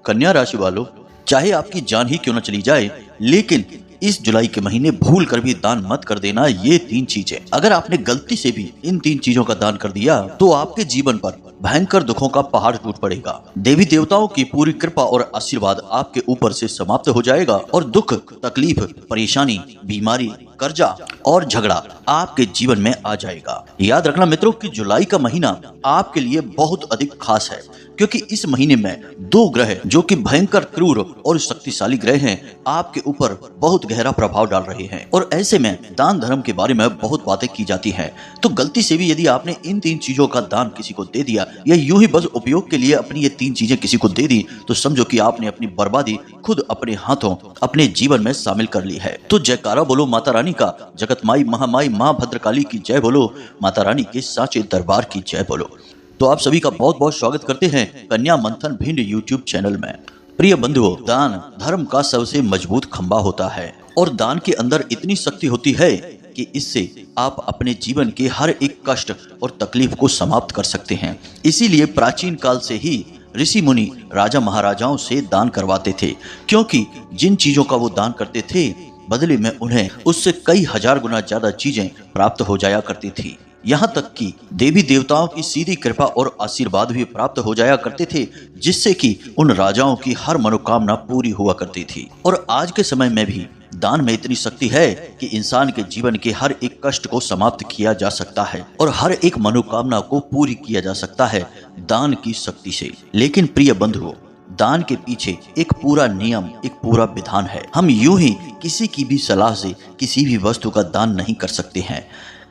कन्या राशि वालों, चाहे आपकी जान ही क्यों न चली जाए, लेकिन इस जुलाई के महीने भूल कर भी दान मत कर देना ये 3 चीजें। अगर आपने गलती से भी इन 3 चीजों का दान कर दिया तो आपके जीवन पर भयंकर दुखों का पहाड़ टूट पड़ेगा। देवी देवताओं की पूरी कृपा और आशीर्वाद आपके ऊपर से समाप्त हो जाएगा और दुख, तकलीफ, परेशानी, बीमारी, कर्जा और झगड़ा आपके जीवन में आ जाएगा। याद रखना मित्रों कि जुलाई का महीना आपके लिए बहुत अधिक खास है, क्योंकि इस महीने में 2 ग्रह जो कि भयंकर, क्रूर और शक्तिशाली ग्रह हैं, आपके ऊपर बहुत गहरा प्रभाव डाल रहे हैं। और ऐसे में दान धर्म के बारे में बहुत बातें की जाती हैं। तो गलती से भी यदि आपने इन 3 चीजों का दान किसी को दे दिया या यूं ही बस उपयोग के लिए अपनी ये 3 चीजें किसी को दे दी, तो समझो कि आपने अपनी बर्बादी खुद अपने हाथों अपने जीवन में शामिल कर ली है। तो जयकारा बोलो माता रानी का, जगत माई महामाई माँ भद्रकाली की जय बोलो, माता रानी के साचे दरबार की जय बोलो। तो आप सभी का बहुत बहुत स्वागत करते हैं कन्या मंथन भिंड यूट्यूब चैनल में। प्रिय बंधुओं, दान धर्म का सबसे मजबूत खंबा होता है और दान के अंदर इतनी शक्ति होती है कि इससे आप अपने जीवन के हर एक कष्ट और तकलीफ को समाप्त कर सकते हैं। इसीलिए प्राचीन काल से ही ऋषि मुनि राजा महाराजाओं से दान करवाते थे, क्योंकि जिन चीजों का वो दान करते थे बदले में उन्हें उससे कई हजार गुना ज्यादा चीजें प्राप्त हो जाया करती थी। यहाँ तक कि देवी देवताओं की सीधी कृपा और आशीर्वाद भी प्राप्त हो जाया करते थे, जिससे कि उन राजाओं की हर मनोकामना पूरी हुआ करती थी। और आज के समय में भी दान में इतनी शक्ति है कि इंसान के जीवन के हर एक कष्ट को समाप्त किया जा सकता है और हर एक मनोकामना को पूरी किया जा सकता है दान की शक्ति से। लेकिन प्रिय बंधुओं, दान के पीछे एक पूरा नियम, एक पूरा विधान है। हम यूं ही किसी की भी सलाह से किसी भी वस्तु का दान नहीं कर सकते हैं।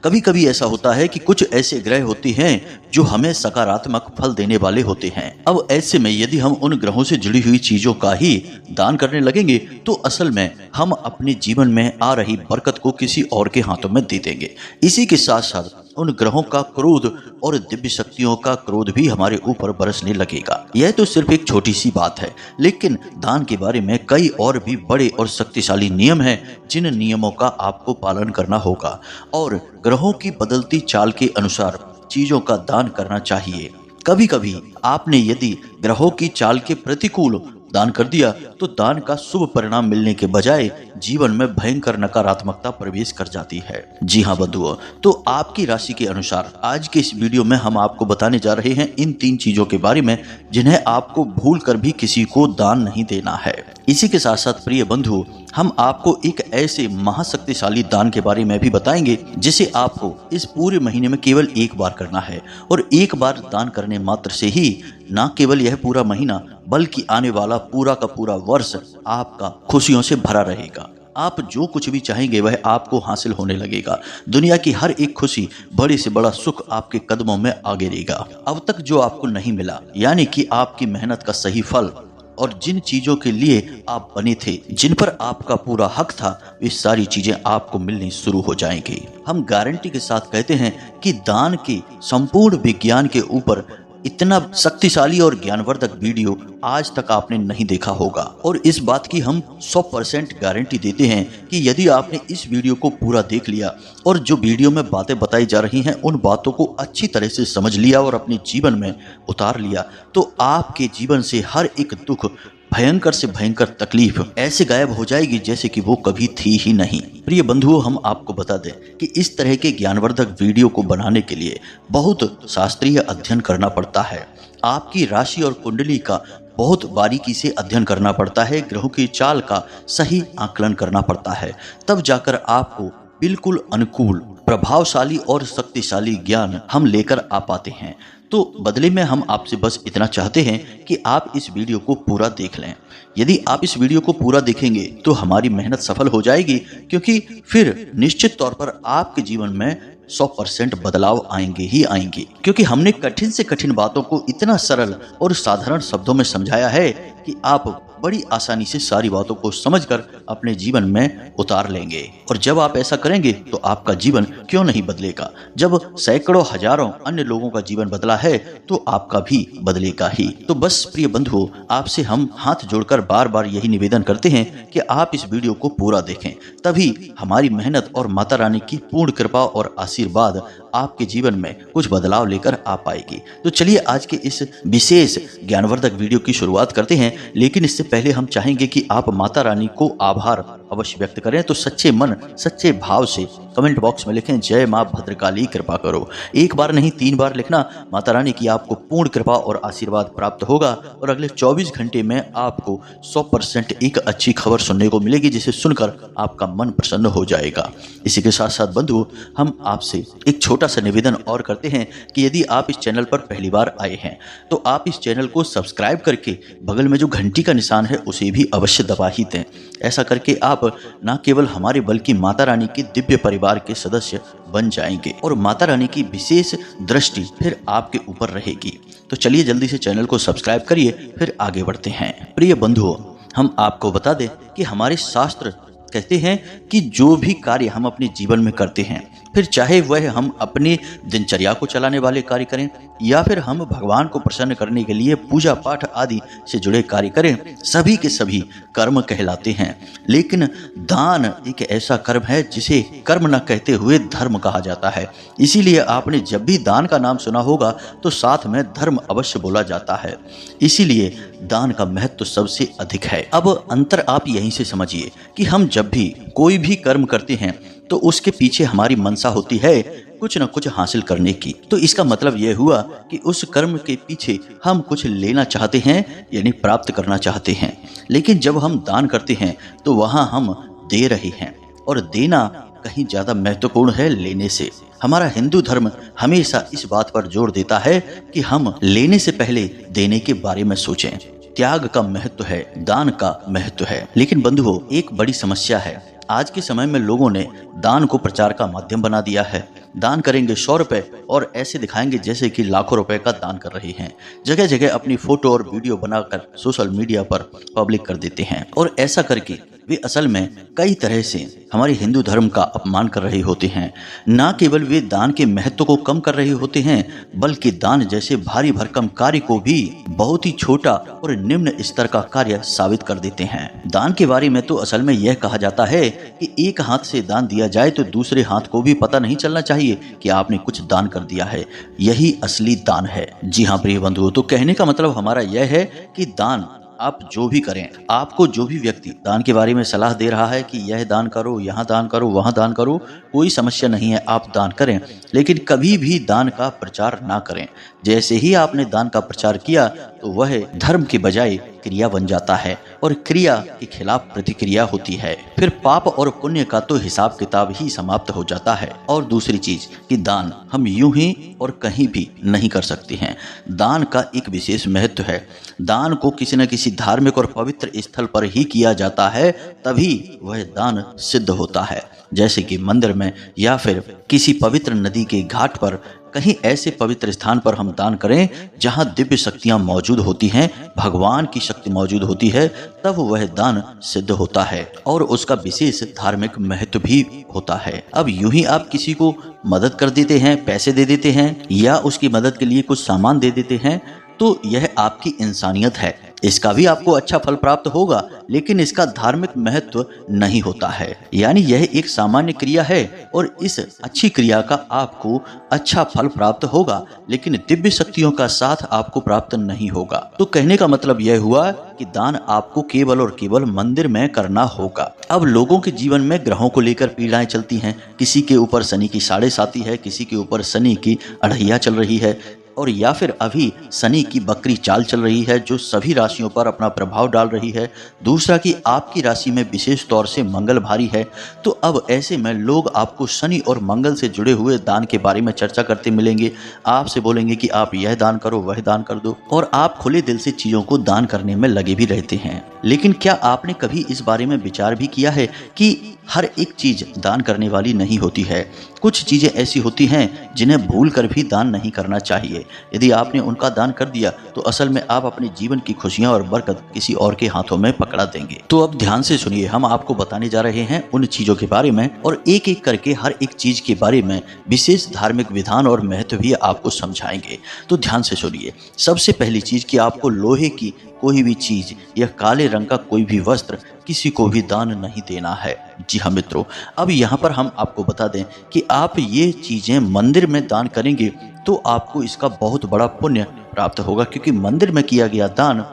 कभी कभी ऐसा होता है कि कुछ ऐसे ग्रह होते हैं जो हमें सकारात्मक फल देने वाले होते हैं। अब ऐसे में यदि हम उन ग्रहों से जुड़ी हुई चीजों का ही दान करने लगेंगे तो असल में हम अपने जीवन में आ रही बरकत को किसी और के हाथों में दे देंगे। इसी के साथ साथ उन ग्रहों का क्रोध और दिव्य शक्तियों का क्रोध भी हमारे ऊपर बरसने लगेगा। यह तो सिर्फ एक छोटी सी बात है, लेकिन दान के बारे में कई और भी बड़े और शक्तिशाली नियम हैं जिन नियमों का आपको पालन करना होगा और ग्रहों की बदलती चाल के अनुसार चीजों का दान करना चाहिए। कभी कभी आपने यदि ग्रहों की चाल के प्रतिकूल दान कर दिया तो दान का शुभ परिणाम मिलने के बजाय जीवन में भयंकर नकारात्मकता प्रवेश कर जाती है। जी हाँ बंधुओं, तो आपकी राशि के अनुसार आज के इस वीडियो में हम आपको बताने जा रहे हैं इन 3 चीजों के बारे में जिन्हें आपको भूल कर भी किसी को दान नहीं देना है। इसी के साथ साथ प्रिय बंधु, हम आपको एक ऐसे महाशक्तिशाली दान के बारे में भी बताएंगे जिसे आपको इस पूरे महीने में केवल एक बार करना है। और एक बार दान करने मात्र से ही न केवल यह पूरा महीना बल्कि आने वाला पूरा का पूरा वर्ष आपका खुशियों से भरा रहेगा। आप जो कुछ भी चाहेंगे वह आपको हासिल होने लगेगा। दुनिया की हर एक खुशी, बड़े से बड़ा सुख आपके कदमों में आ गिरेगा। अब तक जो आपको नहीं मिला, यानी कि आपकी मेहनत का सही फल और जिन चीजों के लिए आप बने थे, जिन पर आपका पूरा हक था, वे सारी चीजें आपको मिलनी शुरू हो जाएंगी। हम गारंटी के साथ कहते हैं कि दान के संपूर्ण विज्ञान के ऊपर इतना शक्तिशाली और ज्ञानवर्धक वीडियो आज तक आपने नहीं देखा होगा। और इस बात की हम 100% गारंटी देते हैं कि यदि आपने इस वीडियो को पूरा देख लिया और जो वीडियो में बातें बताई जा रही हैं उन बातों को अच्छी तरह से समझ लिया और अपने जीवन में उतार लिया, तो आपके जीवन से हर एक दुख, भयंकर से भयंकर तकलीफ ऐसे गायब हो जाएगी जैसे कि वो कभी थी ही नहीं। प्रिय बंधुओं, हम आपको बता दें कि इस तरह के ज्ञानवर्धक वीडियो को बनाने के लिए बहुत शास्त्रीय अध्ययन करना पड़ता है। आपकी राशि और कुंडली का बहुत बारीकी से अध्ययन करना पड़ता है, ग्रहों की चाल का सही आकलन करना पड़ता है, तब जाकर आपको बिल्कुल अनुकूल, प्रभावशाली और शक्तिशाली ज्ञान हम लेकर आ पाते हैं। तो बदले में हम आपसे बस इतना चाहते हैं कि आप इस वीडियो को पूरा देख लें। यदि आप इस वीडियो को पूरा देखेंगे तो हमारी मेहनत सफल हो जाएगी, क्योंकि फिर निश्चित तौर पर आपके जीवन में 100% बदलाव आएंगे ही आएंगे। क्योंकि हमने कठिन से कठिन बातों को इतना सरल और साधारण शब्दों में समझाया है कि आप बड़ी आसानी से सारी बातों को समझकर अपने जीवन में उतार लेंगे। और जब आप ऐसा करेंगे तो आपका जीवन क्यों नहीं बदलेगा। जब सैकड़ों हजारों अन्य लोगों का जीवन बदला है तो आपका भी बदलेगा ही। तो बस प्रिय बंधुओं, आपसे हम हाथ जोड़कर बार बार यही निवेदन करते हैं कि आप इस वीडियो को पूरा देखें, तभी हमारी मेहनत और माता रानी की पूर्ण कृपा और आशीर्वाद आपके जीवन में कुछ बदलाव लेकर आ पाएगी। तो चलिए आज के इस विशेष ज्ञानवर्धक वीडियो की शुरुआत करते हैं, लेकिन इससे पहले हम चाहेंगे कि आप माता रानी को आभार अवश्य व्यक्त करें। तो सच्चे मन सच्चे भाव से कमेंट बॉक्स में लिखें, जय मां भद्रकाली कृपा करो। एक बार नहीं 3 बार लिखना। माता रानी की आपको पूर्ण कृपा और आशीर्वाद प्राप्त होगा और अगले 24 घंटे में आपको 100% एक अच्छी खबर सुनने को मिलेगी, जिसे सुनकर आपका मन प्रसन्न हो जाएगा। इसी के साथ साथ बंधु, हम आपसे एक छोटा सा निवेदन और करते हैं कि यदि आप इस चैनल पर पहली बार आए हैं तो आप इस चैनल को सब्सक्राइब करके बगल में जो घंटी का निशान है उसे भी अवश्य दबा ही दें। ऐसा करके आप न केवल हमारे बल्कि माता रानी के दिव्य परिवार के सदस्य बन जाएंगे और माता रानी की विशेष दृष्टि फिर आपके ऊपर रहेगी। तो चलिए जल्दी से चैनल को सब्सक्राइब करिए, फिर आगे बढ़ते हैं। प्रिय बंधुओं, हम आपको बता दें कि हमारे शास्त्र कहते हैं कि जो भी कार्य हम अपने जीवन में करते हैं, फिर चाहे वह हम अपनी दिनचर्या को चलाने वाले कार्य करें या फिर हम भगवान को प्रसन्न करने के लिए पूजा पाठ आदि से जुड़े कार्य करें, सभी के सभी कर्म कहलाते हैं। लेकिन दान एक ऐसा कर्म है जिसे कर्म न कहते हुए धर्म कहा जाता है। इसीलिए आपने जब भी दान का नाम सुना होगा तो साथ में धर्म अवश्य बोला जाता है। इसीलिए दान का महत्व सबसे अधिक है। अब अंतर आप यहीं से समझिए कि हम जब भी कोई भी कर्म करते हैं तो उसके पीछे हमारी मनसा होती है कुछ न कुछ हासिल करने की। तो इसका मतलब यह हुआ कि उस कर्म के पीछे हम कुछ लेना चाहते हैं, यानी प्राप्त करना चाहते हैं। लेकिन जब हम दान करते हैं तो वहां हम दे रहे हैं, और देना कहीं ज्यादा महत्वपूर्ण है लेने से। हमारा हिंदू धर्म हमेशा इस बात पर जोर देता है कि हम लेने से पहले देने के बारे में सोचें। त्याग का महत्व है, दान का महत्व है। लेकिन बंधुओं, एक बड़ी समस्या है। आज के समय में लोगों ने दान को प्रचार का माध्यम बना दिया है। दान करेंगे 100 रुपए और ऐसे दिखाएंगे जैसे कि लाखों रुपए का दान कर रहे हैं। जगह जगह अपनी फोटो और वीडियो बनाकर सोशल मीडिया पर पब्लिक कर देते हैं, और ऐसा करके वे असल में कई तरह से हमारे हिंदू धर्म का अपमान कर रहे होते हैं। न केवल वे दान के महत्व को कम कर रहे होते हैं, बल्कि दान जैसे भारी भरकम कार्य को भी बहुत ही छोटा और निम्न स्तर का कार्य साबित कर देते हैं। दान के बारे में तो असल में यह कहा जाता है कि एक हाथ से दान दिया जाए तो दूसरे हाथ को भी पता नहीं चलना चाहिए कि आपने कुछ दान कर दिया है। यही असली दान है। जी हाँ प्रिय बंधुओं, तो कहने का मतलब हमारा यह है कि दान आप जो भी करें, आपको जो भी व्यक्ति दान के बारे में सलाह दे रहा है कि यह दान करो, यहाँ दान करो, वहाँ दान करो, कोई समस्या नहीं है, आप दान करें, लेकिन कभी भी दान का प्रचार ना करें। जैसे ही आपने दान का प्रचार किया तो वह धर्म के बजाय क्रिया बन जाता है, और क्रिया के खिलाफ प्रतिक्रिया होती है। फिर पाप और पुण्य का तो हिसाब किताब ही समाप्त हो जाता है। और दूसरी चीज कि दान हम यूं ही और कहीं भी नहीं कर सकते हैं। दान का एक विशेष महत्व है। दान को किसी न किसी धार्मिक और पवित्र स्थल पर ही किया जाता है, तभी वह दान सिद्ध होता है। जैसे कि मंदिर में या फिर किसी पवित्र नदी के घाट पर, कहीं ऐसे पवित्र स्थान पर हम दान करें जहां दिव्य शक्तियां मौजूद होती हैं, भगवान की शक्ति मौजूद होती है, तब वह दान सिद्ध होता है और उसका विशेष धार्मिक महत्व भी होता है। अब यूं ही आप किसी को मदद कर देते हैं, पैसे दे देते हैं या उसकी मदद के लिए कुछ सामान दे देते हैं, तो यह आपकी इंसानियत है। इसका भी आपको अच्छा फल प्राप्त होगा, लेकिन इसका धार्मिक महत्व नहीं होता है। यानी यह एक सामान्य क्रिया है और इस अच्छी क्रिया का आपको अच्छा फल प्राप्त होगा, लेकिन दिव्य शक्तियों का साथ आपको प्राप्त नहीं होगा। तो कहने का मतलब यह हुआ कि दान आपको केवल और केवल मंदिर में करना होगा। अब लोगों के जीवन में ग्रहों को लेकर पीड़ाएं चलती हैं। किसी के ऊपर शनि की 7.5 है, किसी के ऊपर शनि की 2.5 चल रही है, और या फिर अभी शनि की बकरी चाल चल रही है जो सभी राशियों पर अपना प्रभाव डाल रही है। दूसरा कि आपकी राशि में विशेष तौर से मंगल भारी है। तो अब ऐसे में लोग आपको शनि और मंगल से जुड़े हुए दान के बारे में चर्चा करते मिलेंगे। आपसे बोलेंगे कि आप यह दान करो, वह दान कर दो, और आप खुले दिल से चीज़ों को दान करने में लगे भी रहते हैं। लेकिन क्या आपने कभी इस बारे में विचार भी किया है कि हर एक चीज दान करने वाली नहीं होती है। कुछ चीजें ऐसी होती हैं जिन्हें भूल कर भी दान नहीं करना चाहिए। यदि आपने उनका दान कर दिया तो असल में आप अपने जीवन की खुशियां और बरकत किसी और के हाथों में पकड़ा देंगे। तो अब ध्यान से सुनिए, हम आपको बताने जा रहे हैं उन चीजों के बारे में और एक एक करके हर एक चीज के बारे में विशेष धार्मिक विधान और महत्व भी आपको समझाएंगे। तो ध्यान से सुनिए। सबसे पहली चीज कि आपको लोहे की कोई भी चीज या काले रंग का कोई भी वस्त्र किसी को भी दान नहीं देना है। जी हाँ मित्रों, अब यहाँ पर हम आपको बता दें कि आप ये चीजें मंदिर में दान करेंगे तो आपको इसका बहुत बड़ा पुण्य प्राप्त होगा, क्योंकि मंदिर में किया गया दान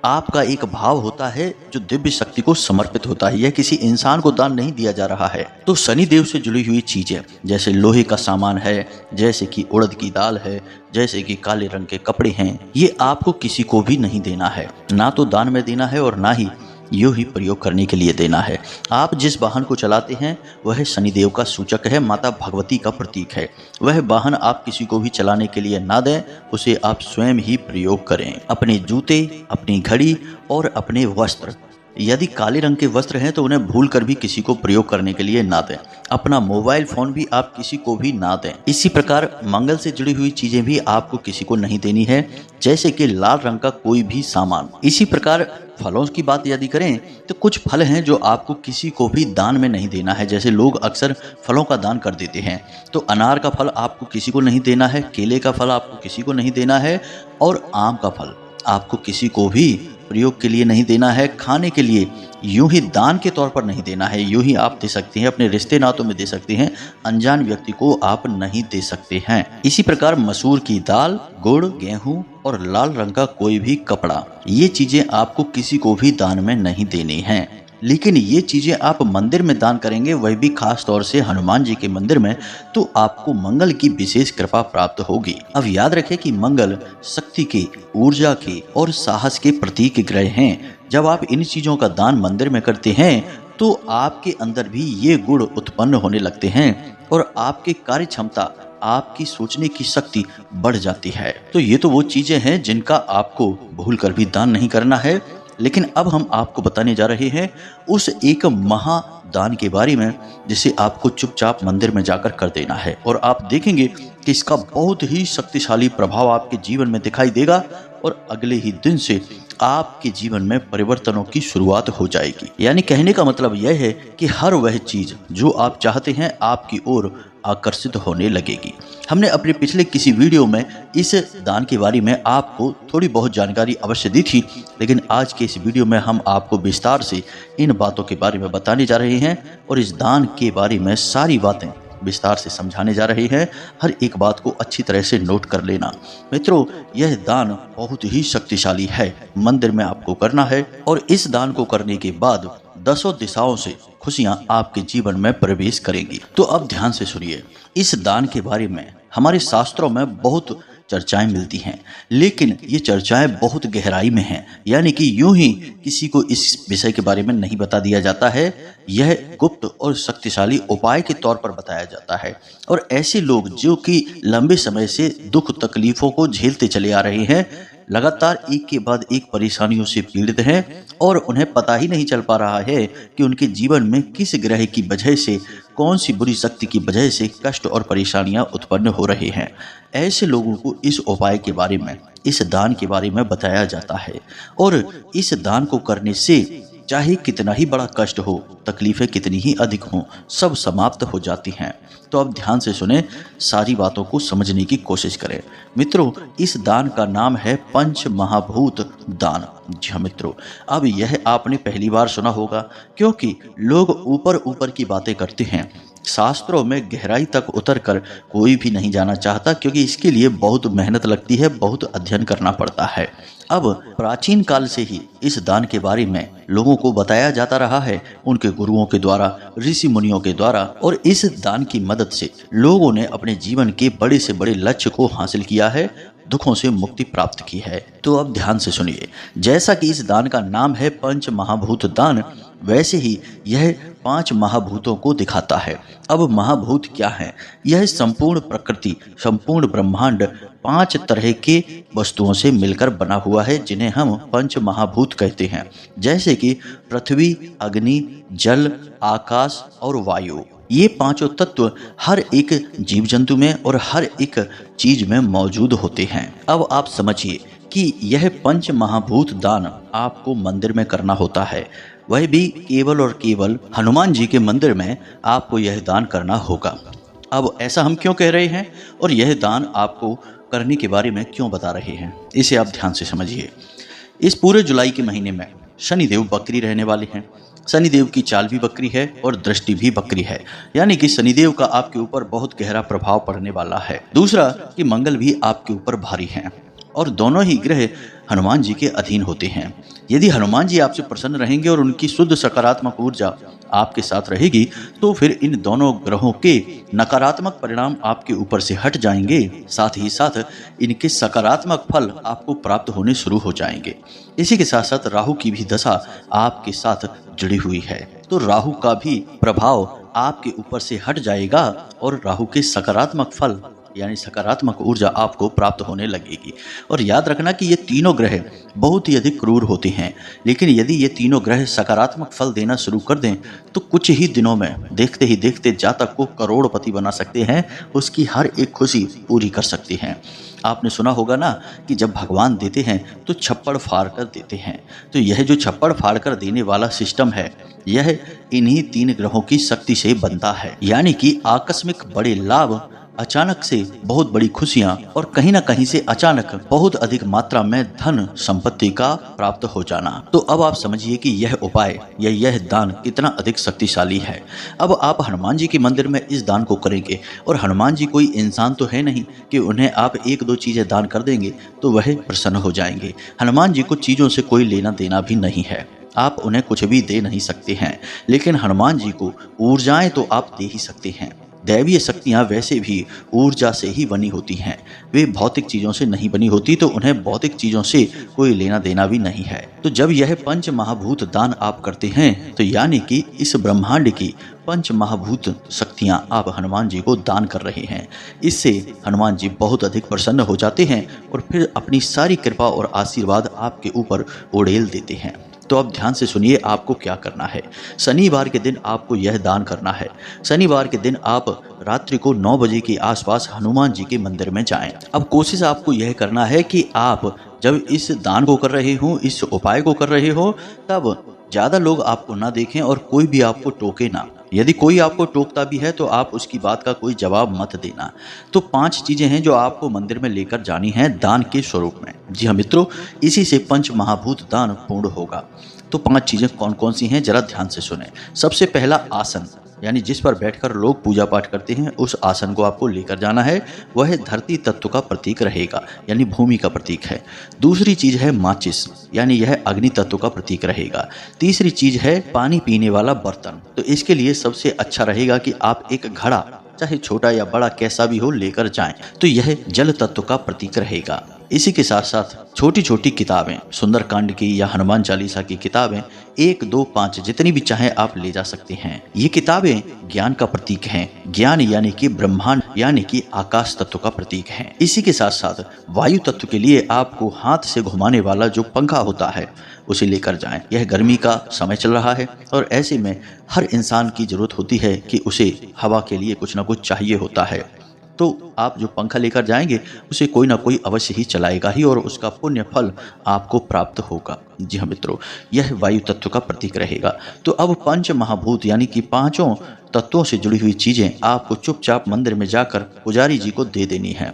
आपका एक भाव होता है जो दिव्य शक्ति को समर्पित होता है। यह किसी इंसान को दान नहीं दिया जा रहा है। तो शनि देव से जुड़ी हुई चीजें जैसे लोहे का सामान है, जैसे कि उड़द की दाल है, जैसे कि काले रंग के कपड़े हैं, ये आपको किसी को भी नहीं देना है। ना तो दान में देना है और ना ही यूं ही प्रयोग करने के लिए देना है। आप जिस वाहन को चलाते हैं वह शनिदेव का सूचक है, माता भगवती का प्रतीक है। वह वाहन आप किसी को भी चलाने के लिए ना दें, उसे आप स्वयं ही प्रयोग करें। अपने जूते, अपनी घड़ी और अपने वस्त्र, यदि काले रंग के वस्त्र हैं तो उन्हें भूल कर भी किसी को प्रयोग करने के लिए ना दें। अपना मोबाइल फोन भी आप किसी को भी ना दें। इसी प्रकार मंगल से जुड़ी हुई चीजें भी आपको किसी को नहीं देनी है, जैसे कि लाल रंग का कोई भी सामान। इसी प्रकार फलों की बात यदि करें तो कुछ फल हैं जो आपको किसी को भी दान में नहीं देना है। जैसे लोग अक्सर फलों का दान कर देते हैं, तो अनार का फल आपको किसी को नहीं देना है, केले का फल आपको किसी को नहीं देना है और आम का फल आपको किसी को भी प्रयोग के लिए नहीं देना है। खाने के लिए यूं ही दान के तौर पर नहीं देना है, यूं ही आप दे सकते हैं, अपने रिश्ते नातों में दे सकते हैं, अनजान व्यक्ति को आप नहीं दे सकते हैं। इसी प्रकार मसूर की दाल, गुड़, गेहूं और लाल रंग का कोई भी कपड़ा, ये चीजें आपको किसी को भी दान में नहीं देनी हैं। लेकिन ये चीजें आप मंदिर में दान करेंगे, वह भी खास तौर से हनुमान जी के मंदिर में, तो आपको मंगल की विशेष कृपा प्राप्त होगी। अब याद रखें कि मंगल शक्ति के, ऊर्जा के और साहस के प्रतीक ग्रह हैं। जब आप इन चीजों का दान मंदिर में करते हैं तो आपके अंदर भी ये गुण उत्पन्न होने लगते हैं और आपके कार्य क्षमता, आपकी सोचने की शक्ति बढ़ जाती है। तो ये तो वो चीजें हैं जिनका आपको भूल कर भी दान नहीं करना है। लेकिन अब हम आपको बताने जा रहे हैं उस एक महादान के बारे में जिसे आपको चुपचाप मंदिर में जाकर कर देना है, और आप देखेंगे कि इसका बहुत ही शक्तिशाली प्रभाव आपके जीवन में दिखाई देगा और अगले ही दिन से आपके जीवन में परिवर्तनों की शुरुआत हो जाएगी। यानी कहने का मतलब यह है कि हर वह चीज जो आप चाहते हैं आपकी ओर आकर्षित होने लगेगी। हमने अपने पिछले किसी वीडियो में इस दान के बारे में आपको थोड़ी बहुत जानकारी अवश्य दी थी, लेकिन आज के इस वीडियो में हम आपको विस्तार से इन बातों के बारे में बताने जा रहे हैं और इस दान के बारे में सारी बातें विस्तार से समझाने जा रहे हैं। हर एक बात को अच्छी तरह से नोट कर लेना। मित्रों, यह दान बहुत ही शक्तिशाली है, मंदिर में आपको करना है और इस दान को करने के बाद 10 दिशाओं से खुशियां आपके जीवन में प्रवेश करेंगी। तो अब ध्यान से सुनिए, इस दान के बारे में हमारे शास्त्रों में बहुत चर्चाएं मिलती हैं, लेकिन ये चर्चाएं बहुत गहराई में हैं। यानी कि यूं ही किसी को इस विषय के बारे में नहीं बता दिया जाता है, यह गुप्त और शक्तिशाली उपाय के तौर पर बताया जाता है। और ऐसे लोग जो कि लंबे समय से दुख तकलीफों को झेलते चले आ रहे हैं, लगातार एक के बाद एक परेशानियों से पीड़ित हैं और उन्हें पता ही नहीं चल पा रहा है कि उनके जीवन में किस ग्रह की वजह से, कौन सी बुरी शक्ति की वजह से कष्ट और परेशानियां उत्पन्न हो रहे हैं। ऐसे लोगों को इस उपाय के बारे में, इस दान के बारे में बताया जाता है और इस दान को करने से चाहे कितना ही बड़ा कष्ट हो, तकलीफें कितनी ही अधिक हों, सब समाप्त हो जाती हैं। तो अब ध्यान से सुने, सारी बातों को समझने की कोशिश करें। मित्रों, इस दान का नाम है पंच महाभूत दान। जी हाँ मित्रों, अब यह आपने पहली बार सुना होगा, क्योंकि लोग ऊपर ऊपर की बातें करते हैं। शास्त्रों में गहराई तक उतरकर कोई भी नहीं जाना चाहता, क्योंकि इसके लिए बहुत मेहनत लगती है, बहुत अध्ययन करना पड़ता है। अब प्राचीन काल से ही इस दान के बारे में लोगों को बताया जाता रहा है, उनके गुरुओं के द्वारा, ऋषि मुनियों के द्वारा, और इस दान की मदद से लोगों ने अपने जीवन के बड़े से बड़े लक्ष्य को हासिल किया है, दुखों से मुक्ति प्राप्त की है। तो अब ध्यान से सुनिए, जैसा कि इस दान का नाम है पंच महाभूत दान, वैसे ही यह 5 महाभूतों को दिखाता है। अब महाभूत क्या है? यह संपूर्ण प्रकृति, संपूर्ण ब्रह्मांड 5 तरह के वस्तुओं से मिलकर बना हुआ है, जिन्हें हम पंच महाभूत कहते हैं। जैसे कि पृथ्वी, अग्नि, जल, आकाश और वायु। ये पांचों तत्व हर एक जीव जंतु में और हर एक चीज में मौजूद होते हैं। अब आप समझिए कि यह पंच महाभूत दान आपको मंदिर में करना होता है, वह भी केवल और केवल हनुमान जी के मंदिर में आपको यह दान करना होगा। अब ऐसा हम क्यों कह रहे हैं और यह दान आपको करने के बारे में क्यों बता रहे हैं, इसे आप ध्यान से समझिए। इस पूरे जुलाई के महीने में शनिदेव बकरी रहने वाले हैं। शनिदेव की चाल भी बकरी है और दृष्टि भी बकरी है, यानी कि शनिदेव का आपके ऊपर बहुत गहरा प्रभाव पड़ने वाला है। दूसरा कि मंगल भी आपके ऊपर भारी हैं और दोनों ही ग्रह हनुमान जी के अधीन होते हैं। यदि हनुमान जी आपसे प्रसन्न रहेंगे और उनकी शुद्ध सकारात्मक ऊर्जा आपके साथ रहेगी, तो फिर इन दोनों ग्रहों के नकारात्मक परिणाम आपके ऊपर से हट जाएंगे, साथ ही साथ इनके सकारात्मक फल आपको प्राप्त होने शुरू हो जाएंगे। इसी के साथ साथ राहु की भी दशा आपके साथ जुड़ी हुई है, तो राहु का भी प्रभाव आपके ऊपर से हट जाएगा और राहु के सकारात्मक फल यानी सकारात्मक ऊर्जा आपको प्राप्त होने लगेगी। और याद रखना कि ये तीनों ग्रह बहुत ही अधिक क्रूर होते हैं, लेकिन यदि ये तीनों ग्रह सकारात्मक फल देना शुरू कर दें तो कुछ ही दिनों में देखते ही देखते जातक को करोड़पति बना सकते हैं, उसकी हर एक खुशी पूरी कर सकते हैं। आपने सुना होगा ना कि जब भगवान देते हैं तो छप्पड़ फाड़ कर देते हैं। तो यह जो छप्पड़ फाड़ कर देने वाला सिस्टम है, यह इन्हीं 3 ग्रहों की शक्ति से बनता है, यानी कि आकस्मिक बड़े लाभ, अचानक से बहुत बड़ी खुशियां और कहीं ना कहीं से अचानक बहुत अधिक मात्रा में धन संपत्ति का प्राप्त हो जाना। तो अब आप समझिए कि यह उपाय या यह दान कितना अधिक शक्तिशाली है। अब आप हनुमान जी के मंदिर में इस दान को करेंगे, और हनुमान जी कोई इंसान तो है नहीं कि उन्हें आप 1-2 चीजें दान कर देंगे तो वह प्रसन्न हो जाएंगे। हनुमान जी को चीजों से कोई लेना देना भी नहीं है, आप उन्हें कुछ भी दे नहीं सकते हैं, लेकिन हनुमान जी को ऊर्जाएं तो आप दे ही सकते हैं। दैवीय शक्तियाँ वैसे भी ऊर्जा से ही बनी होती हैं, वे भौतिक चीज़ों से नहीं बनी होती, तो उन्हें भौतिक चीज़ों से कोई लेना देना भी नहीं है। तो जब यह पंच महाभूत दान आप करते हैं, तो यानी कि इस ब्रह्मांड की पंच महाभूत शक्तियाँ आप हनुमान जी को दान कर रहे हैं। इससे हनुमान जी बहुत अधिक प्रसन्न हो जाते हैं और फिर अपनी सारी कृपा और आशीर्वाद आपके ऊपर उड़ेल देते हैं। तो अब ध्यान से सुनिए आपको क्या करना है। शनिवार के दिन आपको यह दान करना है। शनिवार के दिन आप रात्रि को 9 बजे के आसपास हनुमान जी के मंदिर में जाएं। अब कोशिश आपको यह करना है कि आप जब इस दान को कर रहे हो, इस उपाय को कर रहे हो, तब ज़्यादा लोग आपको ना देखें और कोई भी आपको टोके ना। यदि कोई आपको टोकता भी है तो आप उसकी बात का कोई जवाब मत देना। तो 5 चीज़ें हैं जो आपको मंदिर में लेकर जानी हैं दान के स्वरूप में। जी हाँ मित्रों, इसी से पंच महाभूत दान पूर्ण होगा। तो 5 चीज़ें कौन कौन सी हैं, जरा ध्यान से सुने। सबसे पहला आसन, यानी जिस पर बैठकर लोग पूजा पाठ करते हैं, उस आसन को आपको लेकर जाना है। वह धरती तत्व का प्रतीक रहेगा, यानी भूमि का प्रतीक है। दूसरी चीज है माचिस, यानी यह अग्नि तत्व का प्रतीक रहेगा। तीसरी चीज है पानी पीने वाला बर्तन। तो इसके लिए सबसे अच्छा रहेगा कि आप एक घड़ा, चाहे छोटा या बड़ा कैसा भी हो, लेकर जाएं। तो यह जल तत्व का प्रतीक रहेगा। इसी के साथ साथ छोटी छोटी किताबें, सुंदरकांड की या हनुमान चालीसा की किताबें 1, 2, 5 जितनी भी चाहे आप ले जा सकते हैं। ये किताबें ज्ञान का प्रतीक हैं। ज्ञान यानी कि ब्रह्मांड यानी कि आकाश तत्व का प्रतीक है। इसी के साथ साथ वायु तत्व के लिए आपको हाथ से घुमाने वाला जो पंखा होता है उसे लेकर जाएं। यह गर्मी का समय चल रहा है और ऐसे में हर इंसान की जरूरत होती है कि उसे हवा के लिए कुछ ना कुछ चाहिए होता है। तो आप जो पंखा लेकर जाएंगे उसे कोई ना कोई अवश्य ही चलाएगा ही और उसका पुण्य फल आपको प्राप्त होगा। जी हाँ मित्रों, यह वायु तत्व का प्रतीक रहेगा। तो अब पंच महाभूत यानी कि 5 तत्वों से जुड़ी हुई चीजें आपको चुपचाप मंदिर में जाकर पुजारी जी को दे देनी है।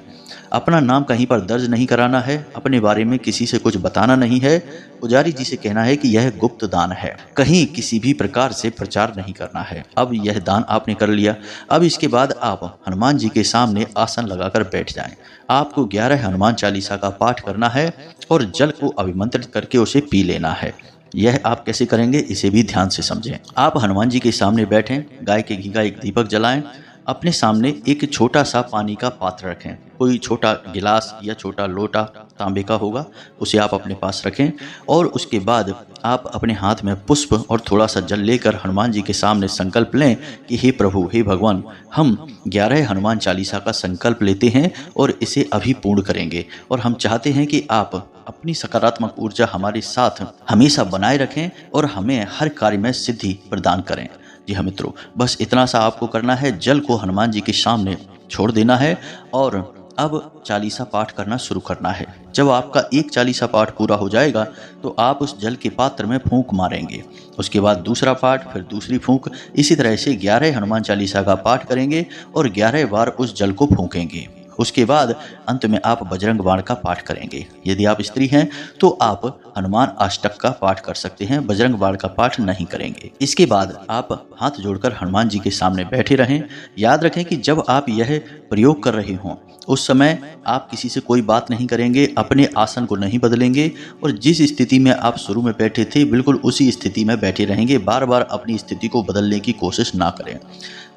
अपना नाम कहीं पर दर्ज नहीं कराना है, अपने बारे में किसी से कुछ बताना नहीं है। पुजारी जी से कहना है कि यह गुप्त दान है, कहीं किसी भी प्रकार से प्रचार नहीं करना है। अब यह दान आपने कर लिया। अब इसके बाद आप हनुमान जी के सामने आसन लगाकर बैठ जाएं। आपको 11 हनुमान चालीसा का पाठ करना है और जल को अभिमंत्रित करके उसे पी लेना है। यह आप कैसे करेंगे इसे भी ध्यान से समझें। आप हनुमान जी के सामने बैठें, गाय के घी का एक दीपक जलाएं, अपने सामने एक छोटा सा पानी का पात्र रखें। कोई छोटा गिलास या छोटा लोटा तांबे का होगा, उसे आप अपने पास रखें और उसके बाद आप अपने हाथ में पुष्प और थोड़ा सा जल लेकर हनुमान जी के सामने संकल्प लें कि हे प्रभु, हे भगवान, हम 11 हनुमान चालीसा का संकल्प लेते हैं और इसे अभी पूर्ण करेंगे, और हम चाहते हैं कि आप अपनी सकारात्मक ऊर्जा हमारे साथ हमेशा बनाए रखें और हमें हर कार्य में सिद्धि प्रदान करें। जी हाँ मित्रों, बस इतना सा आपको करना है, जल को हनुमान जी के सामने छोड़ देना है और अब चालीसा पाठ करना शुरू करना है। जब आपका एक चालीसा पाठ पूरा हो जाएगा तो आप उस जल के पात्र में फूंक मारेंगे, उसके बाद दूसरा पाठ, फिर दूसरी फूंक, इसी तरह से 11 हनुमान चालीसा का पाठ करेंगे और 11 बार उस जल को फूंकेंगे। उसके बाद अंत में आप बजरंग बाण का पाठ करेंगे। यदि आप स्त्री हैं तो आप हनुमान अष्टक का पाठ कर सकते हैं, बजरंग बाण का पाठ नहीं करेंगे। इसके बाद आप हाथ जोड़कर हनुमान जी के सामने बैठे रहें। याद रखें कि जब आप यह प्रयोग कर रहे हों उस समय आप किसी से कोई बात नहीं करेंगे, अपने आसन को नहीं बदलेंगे और जिस स्थिति में आप शुरू में बैठे थे बिल्कुल उसी स्थिति में बैठे रहेंगे। बार बार अपनी स्थिति को बदलने की कोशिश ना करें।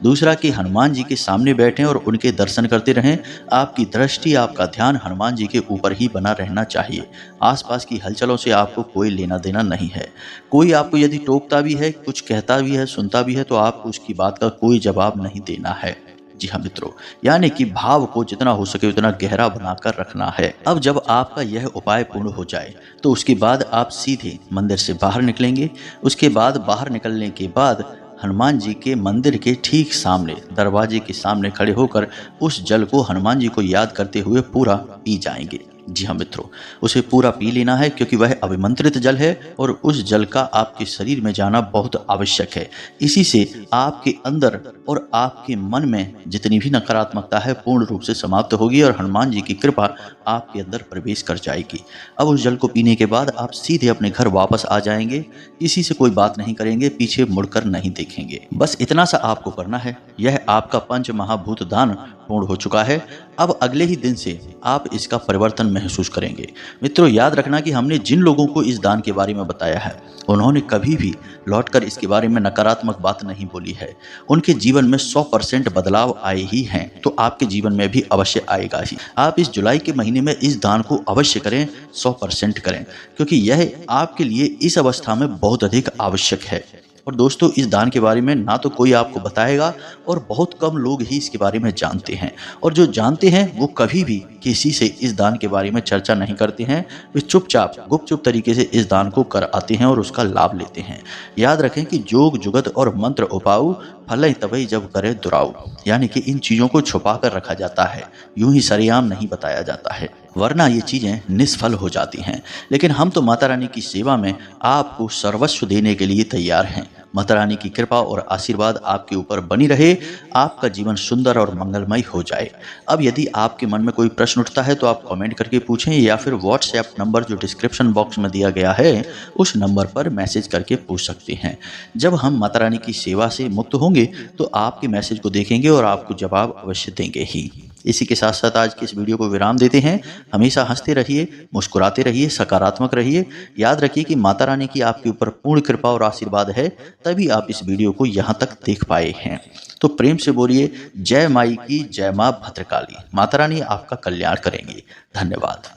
दूसरा कि हनुमान जी के सामने बैठें और उनके दर्शन करते रहें। आपकी दृष्टि, आपका ध्यान हनुमान जी के ऊपर ही बना रहना चाहिए। आसपास की हलचलों से आपको कोई लेना देना नहीं है। कोई आपको यदि टोकता भी है, कुछ कहता भी है, सुनता भी है, तो आपको उसकी बात का कोई जवाब नहीं देना है। जी हाँ मित्रों, यानी कि भाव को जितना हो सके उतना गहरा बनाकर रखना है। अब जब आपका यह उपाय पूर्ण हो जाए तो उसके बाद आप सीधे मंदिर से बाहर निकलेंगे। उसके बाद बाहर निकलने के बाद हनुमान जी के मंदिर के ठीक सामने दरवाजे के सामने खड़े होकर उस जल को हनुमान जी को याद करते हुए पूरा पी जाएंगे। जी हाँ मित्रों, उसे पूरा पी लेना है क्योंकि वह अभिमंत्रित जल है और उस जल का आपके शरीर में जाना बहुत आवश्यक है। इसी से आपके अंदर और आपके मन में जितनी भी नकारात्मकता है पूर्ण रूप से समाप्त होगी और हनुमान जी की कृपा आपके अंदर प्रवेश कर जाएगी। अब उस जल को पीने के बाद आप सीधे अपने घर वापस आ जाएंगे। किसी से कोई बात नहीं करेंगे, पीछे मुड़कर नहीं देखेंगे। बस इतना सा आपको करना है। यह आपका पंच महाभूत दान पूर्ण हो चुका है। अब अगले ही दिन से आप इसका परिवर्तन महसूस करेंगे। मित्रों, याद रखना कि हमने जिन लोगों को इस दान के बारे में बताया है उन्होंने कभी भी लौटकर इसके बारे में नकारात्मक बात नहीं बोली है। उनके जीवन में 100% बदलाव आए ही हैं, तो आपके जीवन में भी अवश्य आएगा ही। आप इस जुलाई के महीने में इस दान को अवश्य करें, 100% करें, क्योंकि यह आपके लिए इस अवस्था में बहुत अधिक आवश्यक है। और दोस्तों, इस दान के बारे में ना तो कोई आपको बताएगा और बहुत कम लोग ही इसके बारे में जानते हैं, और जो जानते हैं वो कभी भी किसी से इस दान के बारे में चर्चा नहीं करते हैं। वे चुपचाप गुपचुप तरीके से इस दान को कर आते हैं और उसका लाभ लेते हैं। याद रखें कि जोग जुगत और मंत्र उपाऊ फलई तबई जब करे दुराऊ, यानी कि इन चीज़ों को छुपा कर रखा जाता है, यूं ही सरेआम नहीं बताया जाता है, वरना ये चीज़ें निष्फल हो जाती हैं। लेकिन हम तो माता रानी की सेवा में आपको सर्वस्व देने के लिए तैयार हैं। माता रानी की कृपा और आशीर्वाद आपके ऊपर बनी रहे, आपका जीवन सुंदर और मंगलमय हो जाए। अब यदि आपके मन में कोई प्रश्न उठता है तो आप कमेंट करके पूछें या फिर व्हाट्सएप नंबर जो डिस्क्रिप्शन बॉक्स में दिया गया है उस नंबर पर मैसेज करके पूछ सकते हैं। जब हम माता रानी की सेवा से मुक्त होंगे तो आपके मैसेज को देखेंगे और आपको जवाब अवश्य देंगे ही। इसी के साथ साथ आज की इस वीडियो को विराम देते हैं। हमेशा हंसते रहिए, मुस्कुराते रहिए, सकारात्मक रहिए। याद रखिए कि माता रानी की आपके ऊपर पूर्ण कृपा और आशीर्वाद है, तभी आप इस वीडियो को यहाँ तक देख पाए हैं। तो प्रेम से बोलिए जय माई की, जय माँ भद्रकाली। माता रानी आपका कल्याण करेंगी। धन्यवाद।